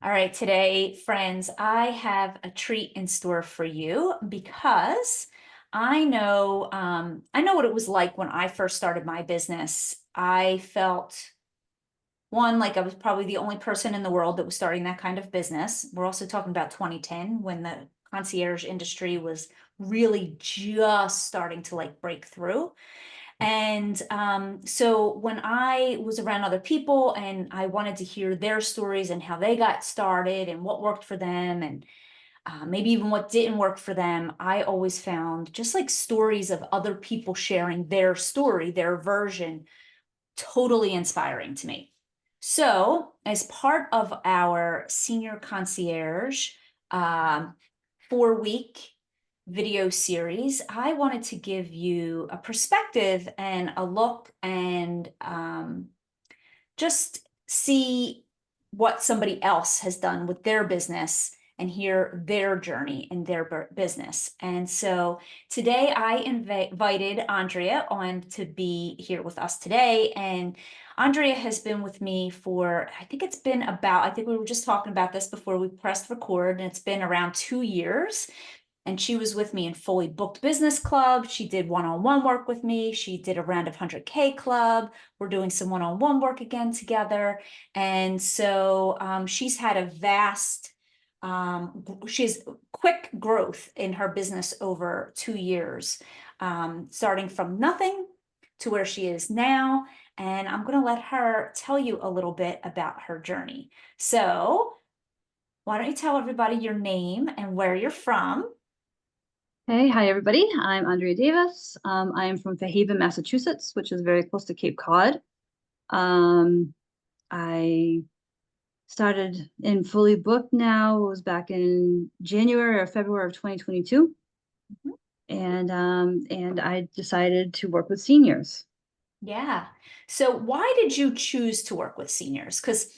All right, today, friends, I have a treat in store for you because I know what it was like when I first started my business. I felt one, like I was probably the only person in the world that was starting that kind of business. We're also talking about 2010 when the concierge industry was really just starting to like break through. And so when I was around other people and I wanted to hear their stories and how they got started and what worked for them and maybe even what didn't work for them, I always found just like stories of other people sharing their story, their version, totally inspiring to me. So, as part of our senior concierge um, 4 week video series, I wanted to give you a perspective and a look and just see what somebody else has done with their business and hear their journey in their business. And so today I invited Andrea on to be here with us today. And Andrea has been with me for, I think we were just talking about this before we pressed record, and it's been around 2 years. And she was with me in fully booked business club. She did one-on-one work with me. She did a round of 100K club. We're doing some one-on-one work again together. And so she's had a she's quick growth in her business over 2 years, starting from nothing to where she is now. And I'm going to let her tell you a little bit about her journey. So why don't you tell everybody your name and where you're from? Hey, hi everybody. I'm Andrea Davis. I am from Fairhaven, Massachusetts, which is very close to Cape Cod. Um, I started in fully booked now. It was back in January or February of 2022, and I decided to work with seniors. Yeah. So why did you choose to work with seniors? Because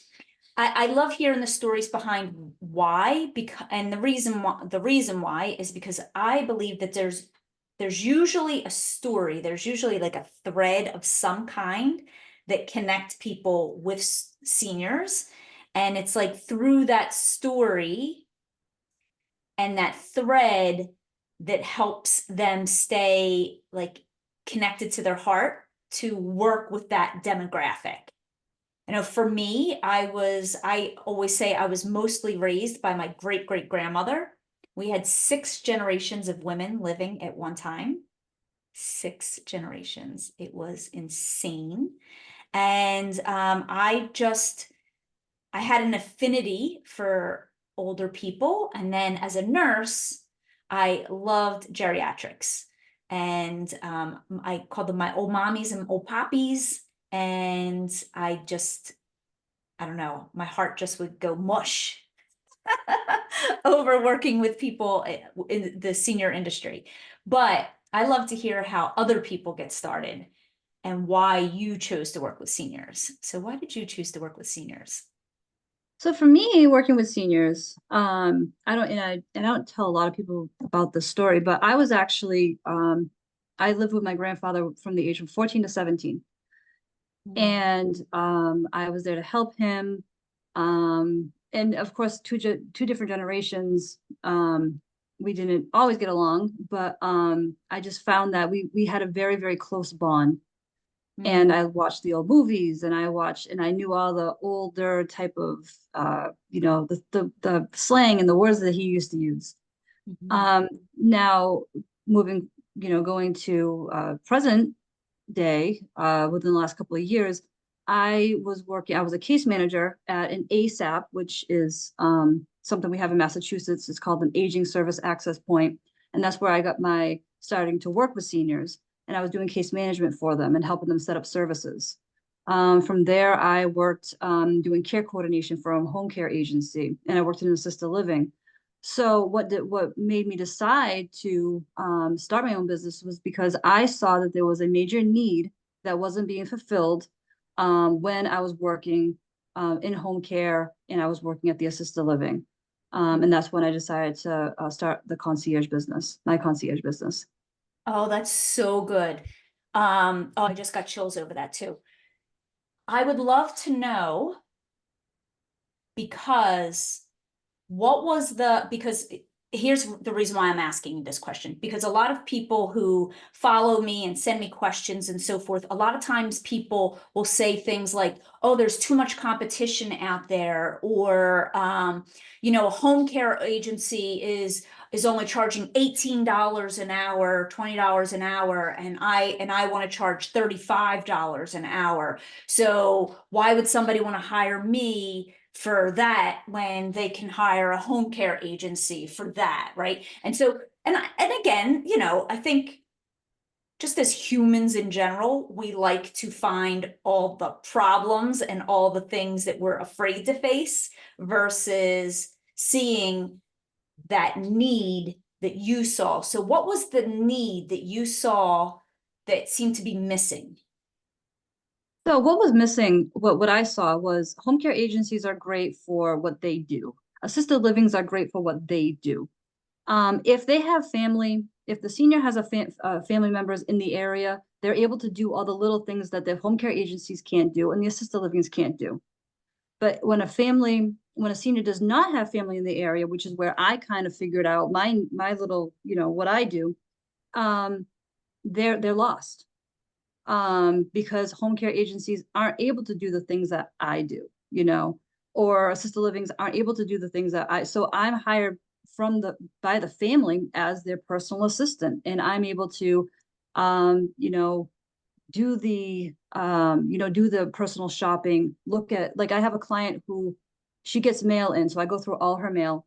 I love hearing the stories behind why, because and the reason why is because I believe that there's usually a story, there's usually like a thread of some kind that connect people with seniors. And it's like through that story and that thread that helps them stay like connected to their heart to work with that demographic. You know, for me, I always say I was mostly raised by my great great grandmother. We had 6 generations of women living at one time. 6 generations. It was insane. And I had an affinity for older people. And then as a nurse, I loved geriatrics. And I called them my old mommies and old poppies. And I don't know, my heart just would go mush over working with people in the senior industry. But I love to hear how other people get started and why you chose to work with seniors. So why did you choose to work with seniors? So for me, working with seniors, I don't tell a lot of people about this story, but I lived with my grandfather from the age of 14 to 17. Mm. And I was there to help him. And of course, two different generations. We didn't always get along, but I just found that we had a very close bond. And Mm. I watched the old movies, and I knew all the older type of the slang and the words that he used to use. Mhm. Now moving, going to present day, within the last couple of years, I was a case manager at an ASAP, which is something we have in Massachusetts. It's called an Aging Service Access Point. And that's where I got my starting to work with seniors. And I was doing case management for them and helping them set up services. From there, I worked doing care coordination for a home care agency, and I worked in assisted living. So what made me decide to start my own business was because I saw that there was a major need that wasn't being fulfilled when I was working in home care and I was working at the assisted living. And that's when I decided to start my concierge business. Oh, that's so good. Oh, I just got chills over that too. I would love to know because because here's the reason why I'm asking you this question, because a lot of people who follow me and send me questions and so forth, a lot of times people will say things like, oh, there's too much competition out there, or a home care agency is only charging $18 an hour, $20 an hour, and I want to charge $35 an hour. So why would somebody want to hire me for that when they can hire a home care agency for that, right? And so, and again, I think just as humans in general, we like to find all the problems and all the things that we're afraid to face versus seeing that need that you saw. So what was the need that you saw that seemed to be missing? So what was missing, what I saw was home care agencies are great for what they do. Assisted livings are great for what they do. If they have family, if the senior has family members in the area, they're able to do all the little things that the home care agencies can't do and the assisted livings can't do. But when a senior does not have family in the area, which is where I kind of figured out my little, what I do, um, they're lost. Because home care agencies aren't able to do the things that I do, or assisted livings aren't able to do the things so I'm hired by the family as their personal assistant, and I'm able to, um, you know, do the personal shopping, look at, like, I have a client who she gets mail in, so I go through all her mail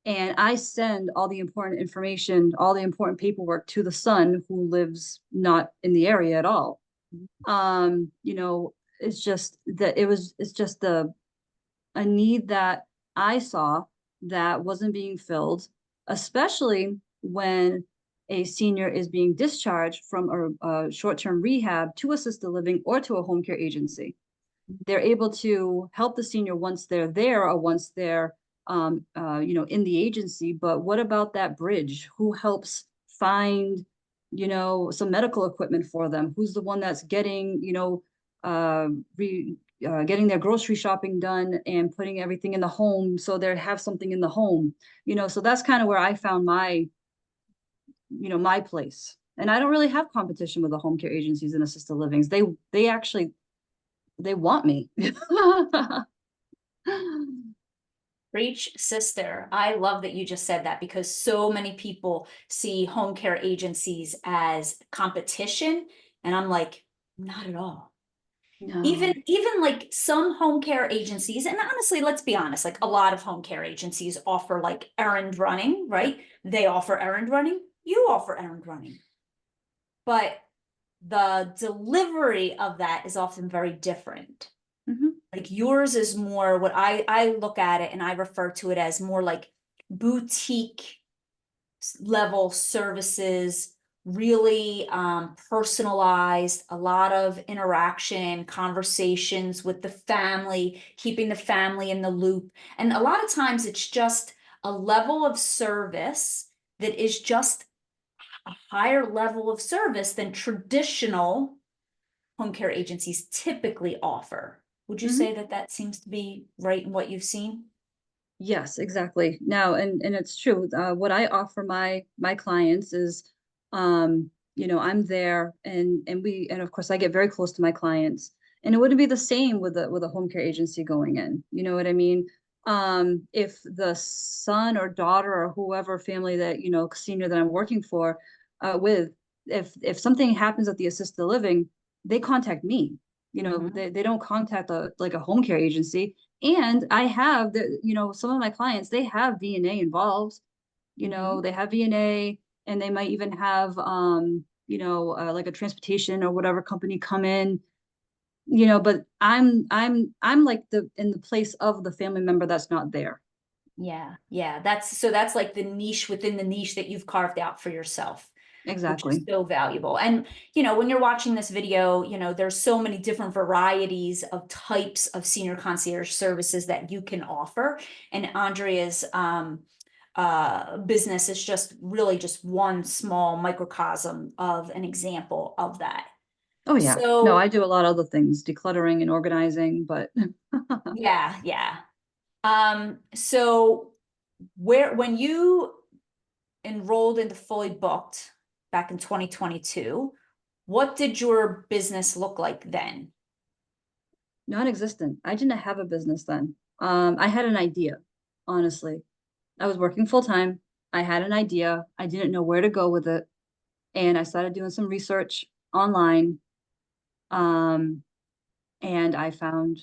and I send all the important information, all the important paperwork to the son who lives not in the area at all. It's just that it's just a need that I saw that wasn't being filled, especially when a senior is being discharged from a short-term rehab to assisted living or to a home care agency. They're able to help the senior once they're there or once they're in the agency. But what about that bridge? Who helps find, some medical equipment for them? Who's the one that's getting, uh, re, getting their grocery shopping done and putting everything in the home so they have something in the home? So that's kind of where I found my place. And I don't really have competition with the home care agencies and assisted livings. They actually they want me. Preach, sister. I love that you just said that, because so many people see home care agencies as competition. And I'm like, not at all. Even No. even like some home care agencies, and honestly, let's be honest, like a lot of home care agencies offer like errand running, right? They offer errand running, you offer errand running. But the delivery of that is often very different. Mhm. Like yours is more what I look at it and I refer to it as more like boutique level services, really personalized, a lot of interaction, conversations with the family, keeping the family in the loop. And a lot of times it's just a level of service that is just a higher level of service than traditional home care agencies typically offer. Would you Mhm. say that that seems to be right in what you've seen? Yes, exactly. Now, and it's true. What I offer my clients is, I'm there, and of course I get very close to my clients, and it wouldn't be the same with a home care agency going in. You know what I mean? If the son or daughter or whoever family that senior that I'm working for, with, if something happens at the assisted living, they contact me. Mhm. They don't contact a home care agency. And I have some of my clients, they have VNA involved, Mhm. they have VNA, and they might even have, like a transportation or whatever company come in, but I'm like in the place of the family member that's not there. Yeah, yeah. That's like the niche within the niche that you've carved out for yourself, which is Exactly. so valuable. And when you're watching this video, there's so many different varieties of types of senior concierge services that you can offer. And Andrea's business is just really just one small microcosm of an example of that. Oh yeah. No, So I do a lot of other things, decluttering and organizing, but yeah, yeah. So when you enrolled into Fully Booked back in 2022, what did your business look like then? Non-existent. I didn't have a business then. I had an idea, honestly. I was working full time. I had an idea. I didn't know where to go with it. And I started doing some research online. Um, and I found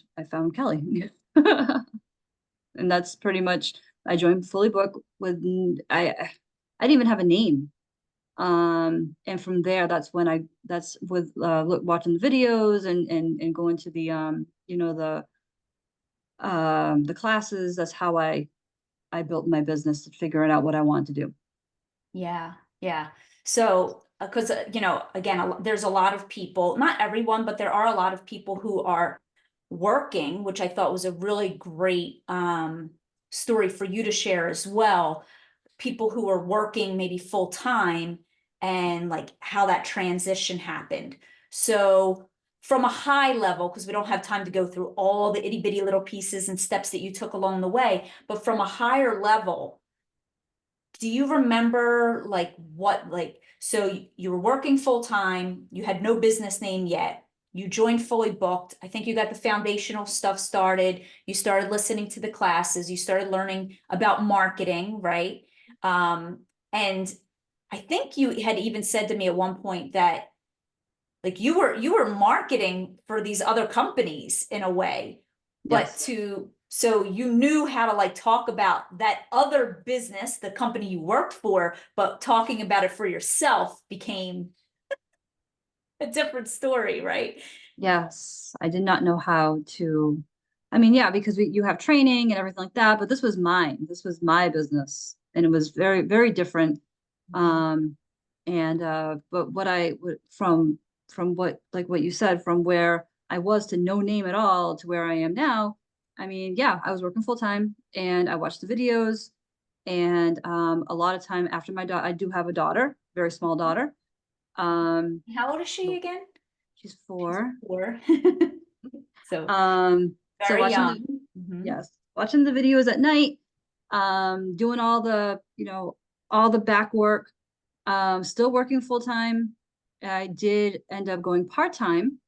Kelly. And that's pretty much I joined Fully Book with I didn't even have a name. And from there, that's with watching the videos and going to the the classes. That's how I built my business, figuring out what I wanted to do. Yeah, yeah. So, because, again, there's a lot of people, not everyone, but there are a lot of people who are working, which I thought was a really great story for you to share as well. People who are working maybe full time and like how that transition happened. So, from a high level, because we don't have time to go through all the itty bitty little pieces and steps that you took along the way, but from a higher level, do you remember like what, like, so you were working full time, you had no business name yet, you joined Fully Booked. I think you got the foundational stuff started. You started listening to the classes, you started learning about marketing, right? And I think you had even said to me at one point that like you were marketing for these other companies in a way, but Yes. so you knew how to like talk about that other business, the company you worked for, but talking about it for yourself became a different story, right? Yes. I did not know how to. I mean, yeah, because you have training and everything like that, but this was mine. This was my business, and it was very, very different. Mhm. Um, but from what like what you said, from where I was to no name at all to where I am now, I mean, yeah, I was working full time and I watched the videos, and a lot of time after my daughter, I do have a daughter, very small daughter. Um, How old is she again? she's She's 4. 4. So So very watching young. the Mhm. yes, watching the videos at night, doing all the back work, still working full time. I did end up going part time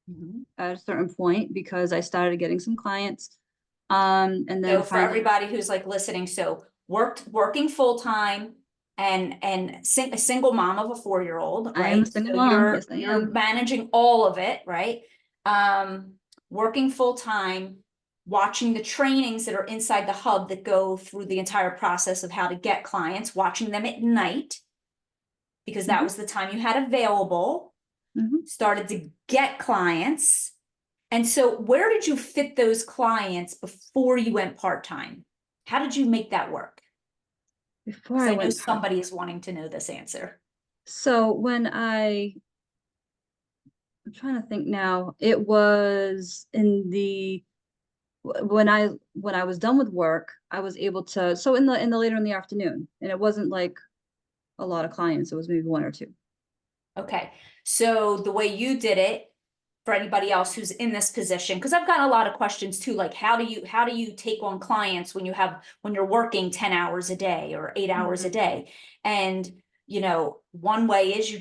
Mhm. at a certain point because I started getting some clients. And then So for finally, everybody who's like listening, so working full time and a single mom of a 4-year-old, I am a right? single So mom. you're Yes, I you're am. managing all of it, right? Um, Working full time, watching the trainings that are inside the hub that go through the entire process of how to get clients, watching them at night because that Hmm. was the time you had available, Hmm. started to get clients. And so where did you fit those clients before you went part-time? How did you make that work? Before Because I I know went part. somebody is wanting to know this answer. So I'm trying to think now, it was when I was done with work, I was able to, so in the later in the afternoon, and it wasn't like a lot of clients, it was maybe one or two. Okay. So the way you did it, for anybody else who's in this position, because I've gotten a lot of questions too, like how do you take on clients when you're working 10 hours a day or 8 hours a Mhm. day? And one way is you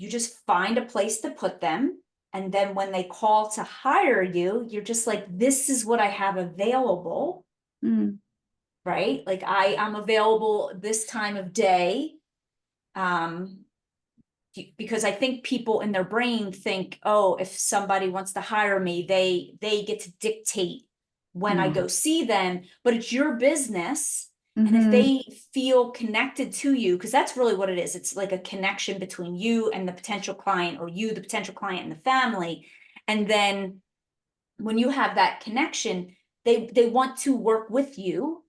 just find a place to put them. And then when they call to hire you, you're just like, this is what I have available, Mm, right? Like I'm available this time of day. Um, because I think people in their brain think, oh, if somebody wants to hire me, they get to dictate when I go no. see them, but it's your business. And if Hmm. they feel connected to you, because that's really what it is, it's like a connection between you and the potential client, or you, the potential client, and the family. And then when you have that connection, they want to work with you.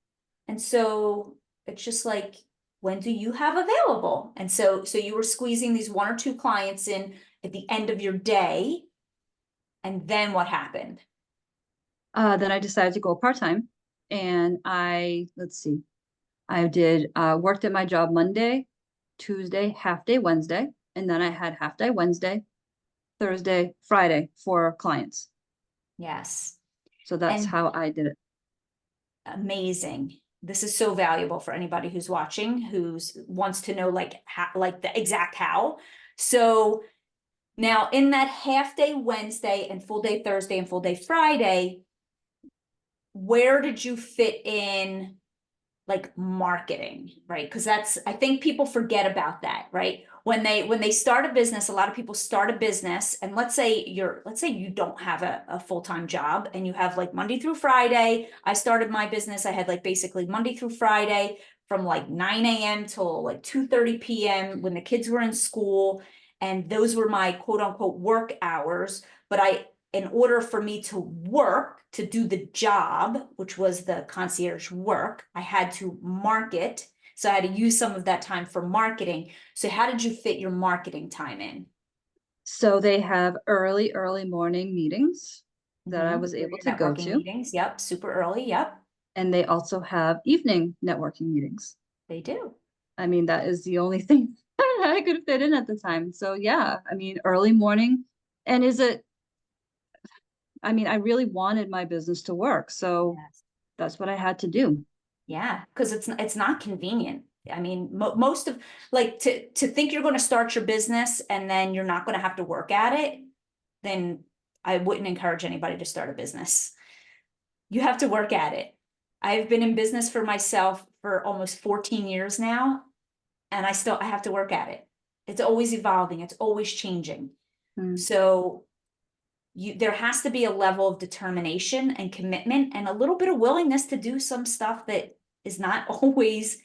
And so it's just like, when do you have available? And so you were squeezing these 1 or 2 clients in at the end of your day. And then what happened? Then I decided to go part-time, and let's see, I did worked at my job Monday, Tuesday, half day Wednesday, and then I had half day Wednesday, Thursday, Friday for clients. Yes. So that's And how I did it. amazing. This is so valuable for anybody who's watching, wants to know like how, like the exact how. So now in that half day Wednesday and full day Thursday and full day Friday, where did you fit in like marketing, right? Because I think people forget about that, right? When they start a business, a lot of people start a business, and let's say you don't have a full-time job and you have like Monday through Friday. I started my business, I had like basically Monday through Friday from like 9 a.m. till like 2:30 p.m. when the kids were in school, and those were my quote unquote work hours. But in order for me to work, to do the job, which was the concierge work, I had to market. So I had to use some of that time for marketing. So how did you fit your marketing time in? So they have early morning meetings that I was Your able to go networking to. meetings, yep, super early, yep, And they also have evening networking meetings. they do. I mean, that is the only thing I could fit in at the time. So yeah, I mean, early morning. And I really wanted my business to work. So Yes. that's what I had to do. Yeah, because it's not convenient. I mean, most of like to think you're going to start your business and then you're not going to have to work at it, then I wouldn't encourage anybody to start a business. You have to work at it. I've been in business for myself for almost 14 years now, and I have to work at it. It's always evolving, it's always changing. Mm. So there has to be a level of determination and commitment and a little bit of willingness to do some stuff that is not always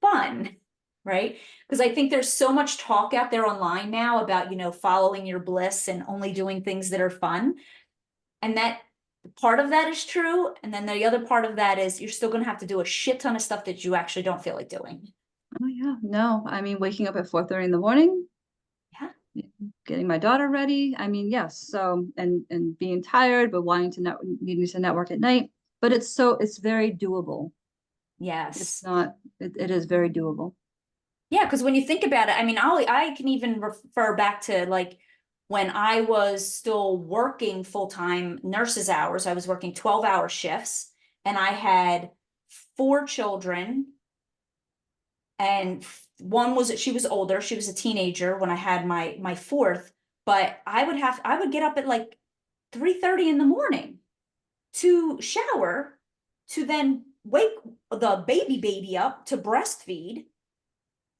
fun, right? Because I think there's so much talk out there online now about, following your bliss and only doing things that are fun. And that part of that is true. And then the other part of that is you're still going to have to do a shit ton of stuff that you actually don't feel like doing. Oh yeah, no, waking up at 4:30 in the morning, Yeah. getting my daughter ready. Yes. So, and being tired, but needing to network at night. But it's very doable. It's Yes. not, it is very doable. Yeah, because when you think about it, I mean, I can even refer back to like when I was still working full-time nurses hours, I was working 12-hour shifts, and I had 4 children, and she was older, she was a teenager when I had my fourth, but I would get up at like 3:30 in the morning to shower, to then wake the baby up to breastfeed,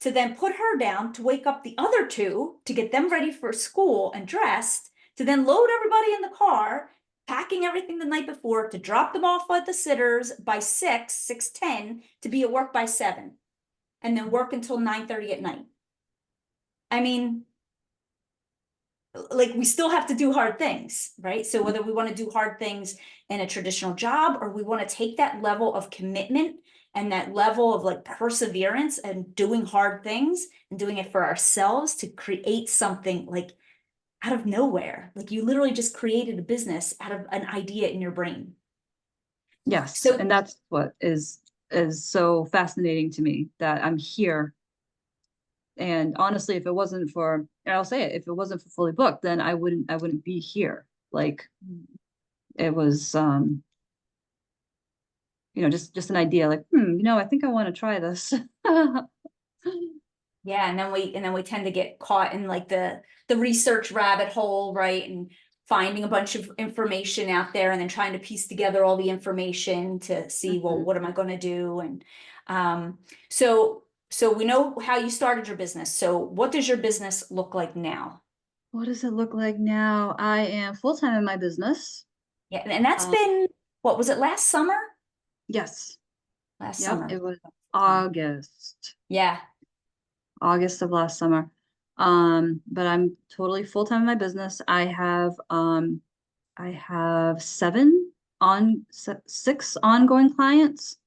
to then put her down, to wake up the other two, to get them ready for school and dressed, to then load everybody in the car, packing everything the night before, to drop them off at the sitters by 6:10, to be at work by 7, and then work until 9:30 at night. I mean, like we still have to do hard things, right? So whether we want to do hard things in a traditional job, or we want to take that level of commitment and that level of like perseverance and doing hard things and doing it for ourselves to create something like out of nowhere, like you literally just created a business out of an idea in your brain. Yes. So And that's what is so fascinating to me, that I'm here. And honestly, if it wasn't for, and I'll say it, if it wasn't for Fully Booked, then I wouldn't be here. Like it was, just an idea, like, I think I want to try this. yeah, and then we tend to get caught in like the research rabbit hole, right? And finding a bunch of information out there and then trying to piece together all the information to see, well, Mhm. what am I going to do? And um, so we know how you started your business. So what does your business look like now? What does it look like now? I am full-time in my business. Yeah, and that's Um, been, what was it, last summer? yes. Last Yep. summer. It was Time. August, Yeah. August of last summer. But I'm totally full-time in my business. I have six ongoing clients.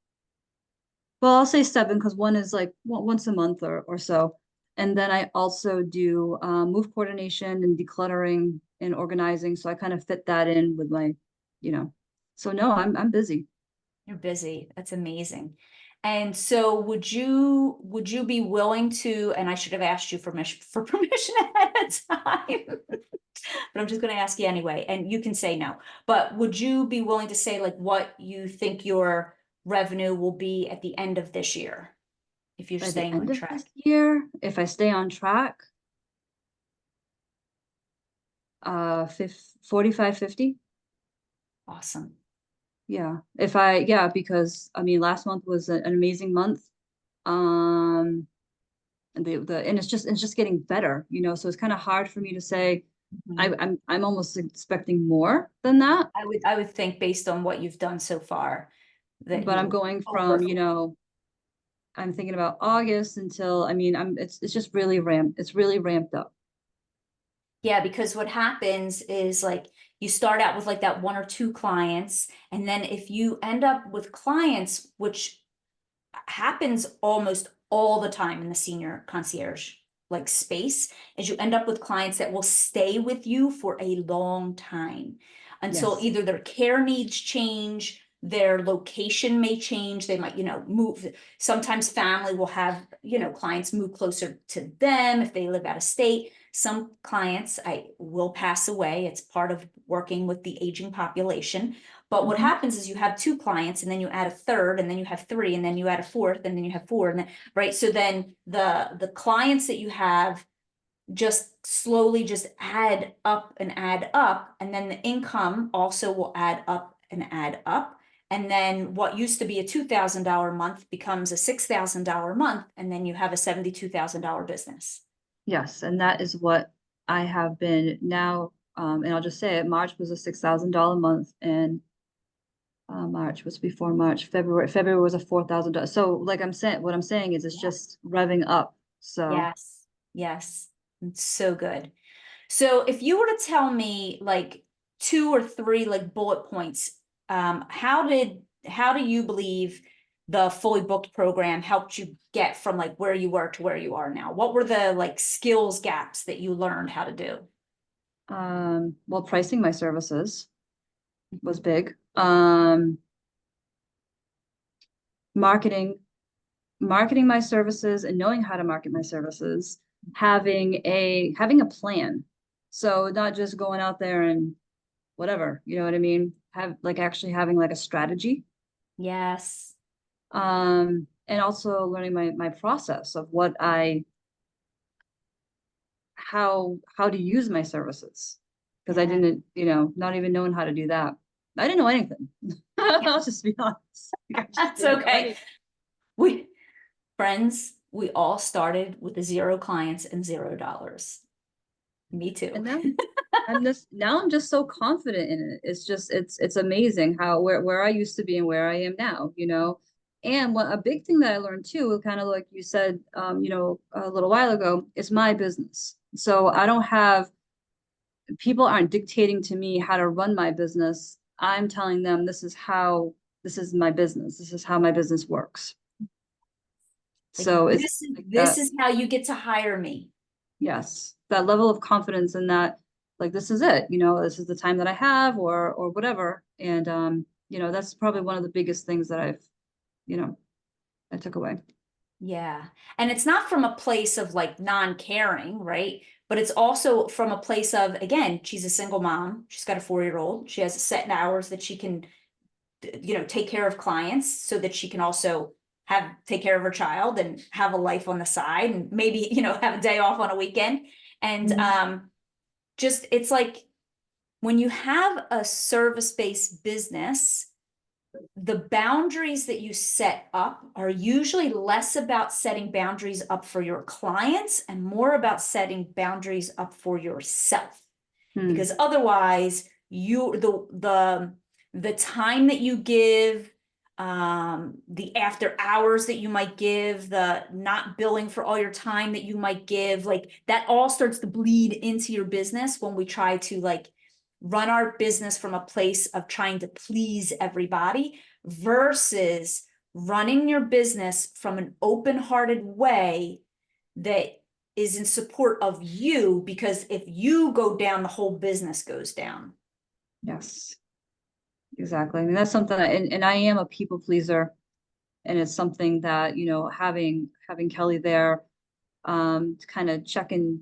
Well, I'll say seven because one is like once a month or so. And then I also do move coordination and decluttering and organizing. So I kind of fit that in with my, you know. So no, I'm busy. You're busy. That's amazing. And so would you be willing to, and I should have asked you for permission ahead of time, but I'm just going to ask you anyway, and you can say no, but would you be willing to say like what you think your revenue will be at the end of this year, if you're By the staying on end of track? this year, if I stay on track, 45, 50. Awesome. Yeah, yeah, because I mean, last month was an amazing month. Um, and and it's just getting better, so it's kind of hard for me to say. Mhm. I'm almost expecting more than that, I would think based on what you've done so far that but I'm you going over. from, I'm thinking about August until, I mean, it's just really it's really ramped up. Yeah, because what happens is like you start out with like that one or two clients, and then if you end up with clients, which happens almost all the time in the senior concierge like space, is you end up with clients that will stay with you for a long time until Yes. either their care needs change, their location may change, they might, move. Sometimes family will have, clients move closer to them if they live out of state. Some clients I will pass away. It's part of working with the aging population. But what Mhm. happens is you have two clients and then you add a third and then you have three and then you add a fourth and then you have four and then right. So then the clients that you have just slowly just add up and then the income also will add up and add up. And then what used to be a $2,000 month becomes a $6,000 month and then you have a $72,000 business. Yes, and that is what I have been now. And I'll just say it, March was a $6,000 month, and March was before March. February was a $4,000. So like I'm saying, what I'm saying is it's Yeah. just revving up. So Yes. Yes. It's so good. So if you were to tell me like two or three like bullet points, how do you believe the fully booked program helped you get from like where you were to where you are now? What were the like skills gaps that you learned how to do? well, pricing my services was Mhm. big. Marketing, marketing my services and knowing how to market my services, having a plan. So not just going out there and whatever, you know what I mean? Have like actually having like a strategy. Yes. And also learning my process of what I how to use my services. Because I Yeah. didn't, not even knowing how to do that. I didn't know anything. I'll just be honest. Like, I just That's didn't know okay. anything. We friends, we all started with zero clients and $0. Me too. And now I'm just so confident in it. It's just it's amazing how where I used to be and where I am now. And what a big thing that I learned too, kind of like you said, a little while ago, is my business. So I don't have people aren't dictating to me how to run my business. I'm telling them this is my business. This is how my business works. Like So it's this, like this that. is how you get to hire me. Yes, that level of confidence in that, like this is it, this is the time that I have or whatever. And that's probably one of the biggest things that you know, I took away. Yeah. And it's not from a place of like non-caring, right? But it's also from a place of, again, she's a single mom. She's got a 4-year-old. She has set hours that she can, take care of clients so that she can also take care of her child and have a life on the side and maybe, have a day off on a weekend. And Mhm. just it's like when you have a service-based business, the boundaries that you set up are usually less about setting boundaries up for your clients and more about setting boundaries up for yourself. Hmm. Because otherwise, the time that you give, the after hours that you might give, the not billing for all your time that you might give, like that all starts to bleed into your business when we try to like run our business from a place of trying to please everybody versus running your business from an open-hearted way that is in support of you, because if you go down, the whole business goes down. Yes, exactly. I mean, that's something and I am a people pleaser, and it's something that, having Kelly there, to kind of check in,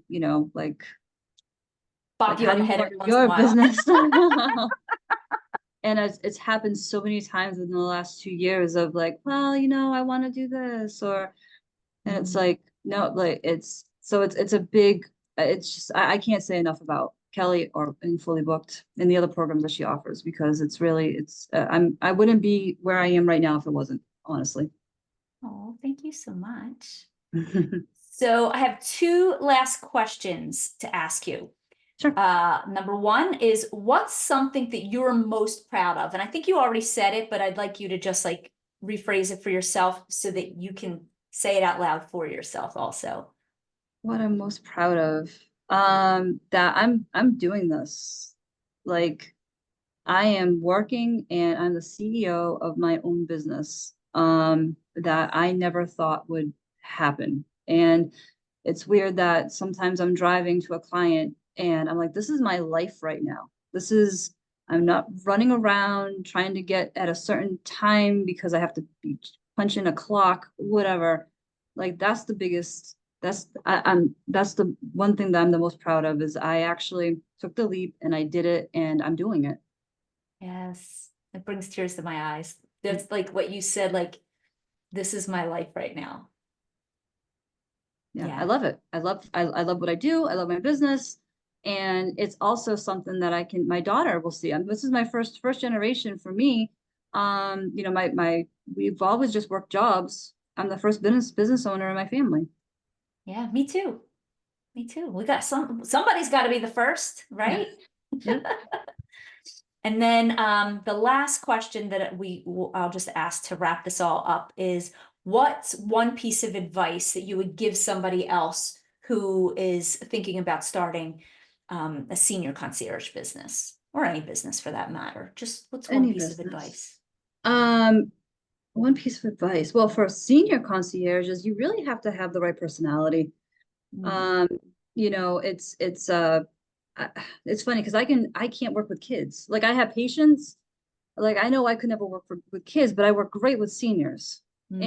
Bop you how on do the you head run every once in a your while. business? And it's happened so many times within the last 2 years of like, well, you know, I want to do this, or, and it's like, no, like it's a big, it's just, I can't say enough about Kelly or in Fully Booked and the other programs that she offers, because it's really, I wouldn't be where I am right now if it wasn't, honestly. Oh, thank you so much. So I have two last questions to ask you. Sure. Number one is, what's something that you're most proud of? And I think you already said it, but I'd like you to just like rephrase it for yourself so that you can say it out loud for yourself also. What I'm most proud of, that I'm doing this. Like, I am working and I'm the CEO of my own business, that I never thought would happen. And it's weird that sometimes I'm driving to a client and I'm like, this is my life right now. I'm not running around trying to get at a certain time because I have to be punching a clock, whatever. Like that's the biggest, that's the one thing that I'm the most proud of, is I actually took the leap and I did it and I'm doing it. Yes, it brings tears to my eyes. That's like what you said, like, this is my life right now. Yeah, I Yeah. love it. I love what I do. I love my business. And it's also something that my daughter will see. This is my first generation for me. You know, we've always just worked jobs. I'm the first business owner in my family. Yeah, me too. Me too. We got somebody's got to be the first, right? Yeah. And then the last question that I'll just ask to wrap this all up is, what's one piece of advice that you would give somebody else who is thinking about starting a senior concierge business, or any business for that matter? Just what's one Any piece of business. advice? Um, One piece of advice. Well, for senior concierges, you really have to have the right personality. Mm. Um, you know, I- it's funny because I can't work with kids. Like I have patience. Like I know I could never work with kids, but I work great with seniors. Mm.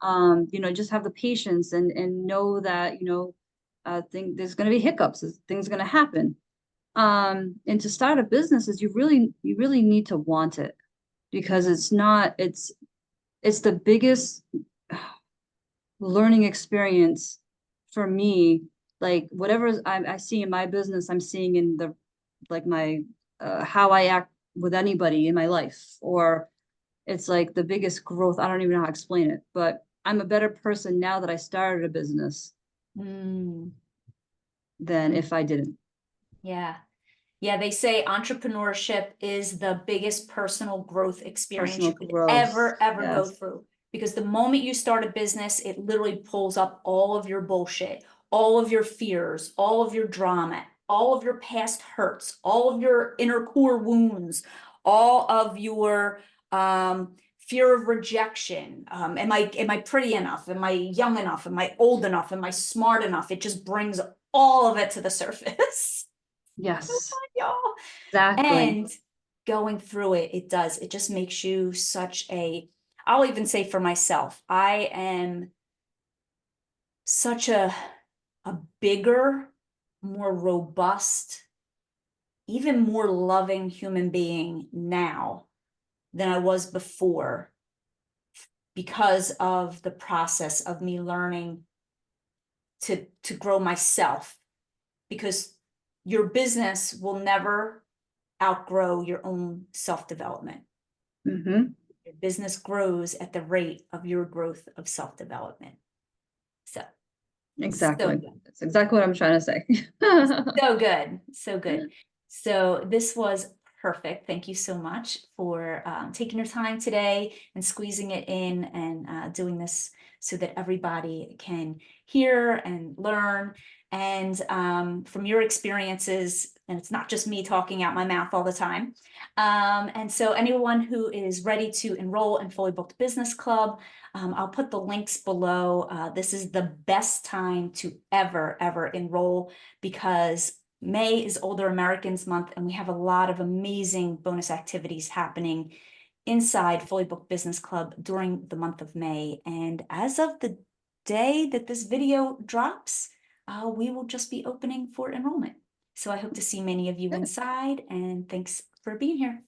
And you know, just have the patience and know that, you know, there's gonna be hiccups, things are gonna happen. And to start a business is you really need to want it, because it's the biggest learning experience for me. Like whatever I see in my business, I'm seeing in the like my how I act with anybody in my life, or it's like the biggest growth. I don't even know how to explain it, but I'm a better person now that I started a business Mm. than if I didn't. Yeah. Yeah, they say entrepreneurship is the biggest personal growth experience Personal you could growth. ever go Yes. through. Because the moment you start a business, it literally pulls up all of your bullshit, all of your fears, all of your drama, all of your past hurts, all of your inner core wounds, all of your fear of rejection. Am I pretty enough? Am I young enough? Am I old enough? Am I smart enough? It just brings all of it to the surface. So Yes. fun, y'all. Exactly. And going through it, it just makes you such a, I'll even say for myself, I am such a bigger, more robust, even more loving human being now than I was before, because of the process of me learning to grow myself. Because your business will never outgrow your own self-development. Hmm. Your business grows at the rate of your growth of self-development. So, so Exactly. good. That's exactly what I'm trying to say. So good. So good. So this was perfect. Thank you so much for taking your time today and squeezing it in, and doing this so that everybody can hear and learn. And from your experiences, and it's not just me talking out my mouth all the time. And so anyone who is ready to enroll in Fully Booked Business Club, I'll put the links below. This is the best time to ever enroll, because May is Older Americans Month, and we have a lot of amazing bonus activities happening inside Fully Booked Business Club during the month of May. And as of the day that this video drops, we will just be opening for enrollment. So I hope to see many of you inside, and thanks for being here.